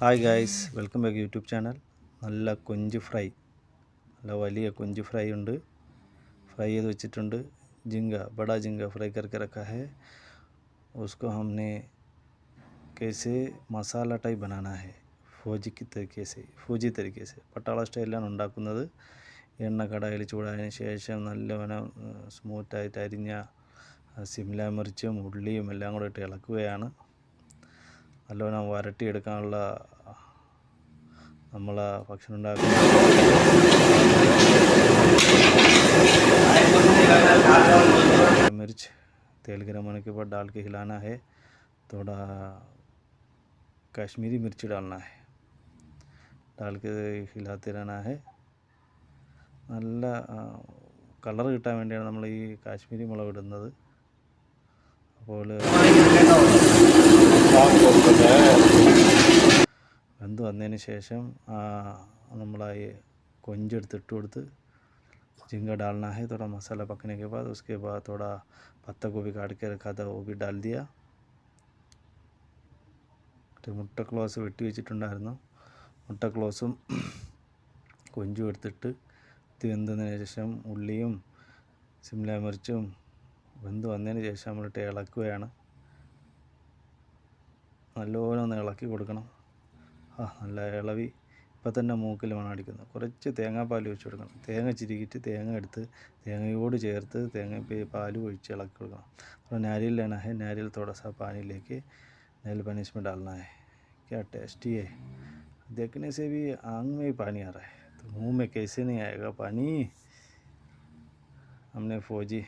Hi guys, welcome back YouTube channel. നല്ല കൊഞ്ച് fry, നല്ല വലിയ കൊഞ്ച് ഫ്രൈ ഉണ്ട്. ഫ്രൈ ചെയ്ത് വെച്ചിട്ടുണ്ട്. झींगा, बड़ा झींगा फ्राई करके रखा है. उसको हमने कैसे മസാല ടൈപ്പ് बनाना है, ഫൂജി തരീക്കെ से പട്ടാള സ്റ്റൈലിലാണ് ഉണ്ടാക്കുന്നത്. എണ്ണ കടായിൽ ചൂടായതിനു ശേഷം നല്ലവണ്ണം സ്മൂത്തായിട്ട് അരിഞ്ഞ സിംല മിർച്ചും ഉള്ളിയും എല്ലാം കൂടെ ഇട്ട് ഇളക്കുകയാണ്. നല്ലവണ്ണം വരട്ടിയെടുക്കാനുള്ള നമ്മൾ ഭക്ഷണം ഉണ്ടാക്കുന്ന मिर्च तेल गर्म होने के बाद डाल के हिलाना है. थोड़ा कश्मीरी मिर्ची डालना है, डाल के हिलाते रहना है. നല്ല കളർ കിട്ടാൻ വേണ്ടിയാണ് നമ്മൾ ഈ കാശ്മീരി മുളക് ഇടുന്നത്. അപ്പോൾ വെന്ത് വന്നതിന് ശേഷം നമ്മൾ കൊഞ്ചെടുത്ത് ഇട്ട് കൊടുത്ത് झींगा डालना है. थोड़ा मसाला पकने के बाद उसके बाद थोड़ा पत्ता गोभी काट के रखा था वो भी डाल दिया. മുട്ടക്ലോസ് വെട്ടി വെച്ചിട്ടുണ്ടായിരുന്നു. മുട്ടക്ലോസും കൊഞ്ചും എടുത്തിട്ട് ഇത് വെന്തതിന് ശേഷം ഉള്ളിയും സിംല മിർച്ചും വെന്ത് വന്നതിന് ശേഷം നമ്മളിട്ട് ഇളക്കുകയാണ്. നല്ലോണം ഒന്ന് ഇളക്കി കൊടുക്കണം. നല്ല ഇളവി ഇപ്പം തന്നെ മൂക്കിൽ മണം അടിക്കുന്നത്. കുറച്ച് തേങ്ങാപ്പാൽ ഒഴിച്ച് കൊടുക്കണം. തേങ്ങ ചിരികിട്ട് തേങ്ങ എടുത്ത് തേങ്ങയോട് ചേർത്ത് പാൽ ഒഴിച്ച് ഇളക്കി കൊടുക്കണം. और नारियल लेना है, नारियल थोड़ा सा पानी लेके नारियल पानी इसमें डालना है. क्या टेस्टी है, देखने से भी आँख में ही पानी आ रहा है, तो मुंह में कैसे नहीं आएगा पानी. हमने फौजी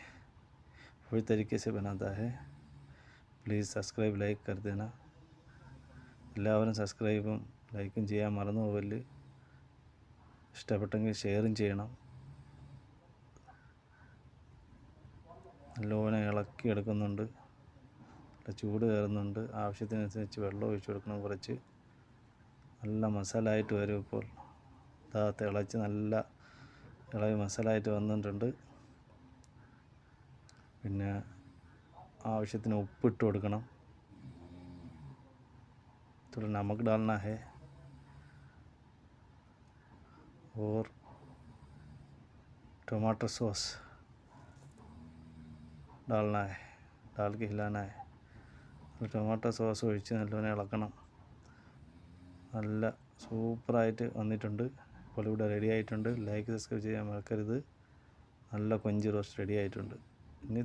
तरीके से बनाता है. प्लीज़ सब्सक्राइब लाइक कर देना. എല്ലാവരും സബ്സ്ക്രൈബും ലൈക്കും ചെയ്യാൻ മറന്നു പോകല്. ഇഷ്ടപ്പെട്ടെങ്കിൽ ഷെയറും ചെയ്യണം. നല്ലോണം ഇളക്കി എടുക്കുന്നുണ്ട്. ചൂട് കയറുന്നുണ്ട്. ആവശ്യത്തിനനുസരിച്ച് വെള്ളം ഒഴിച്ചു കൊടുക്കണം. കുറച്ച് നല്ല മസാല ആയിട്ട് വരും. ഇപ്പോൾ തിളച്ച് നല്ല ഇളകി മസാല ആയിട്ട് വന്നിട്ടുണ്ട്. പിന്നെ ആവശ്യത്തിന് ഉപ്പിട്ട് കൊടുക്കണം. थोड़ा नमक डालना है और टमाटर सॉस डालना है, डाल के हिलाना है. ടൊമാറ്റോ സോസ് ഒഴിച്ച് നല്ലോണം ഇളക്കണം. നല്ല സൂപ്പറായിട്ട് വന്നിട്ടുണ്ട്. ഇപ്പോൾ ഇവിടെ റെഡി ആയിട്ടുണ്ട്. ലൈക്ക് സബ്സ്ക്രൈബ് ചെയ്യാൻ മറക്കരുത്. നല്ല കൊഞ്ച് റോസ്റ്റ് റെഡി ആയിട്ടുണ്ട്. ഇനി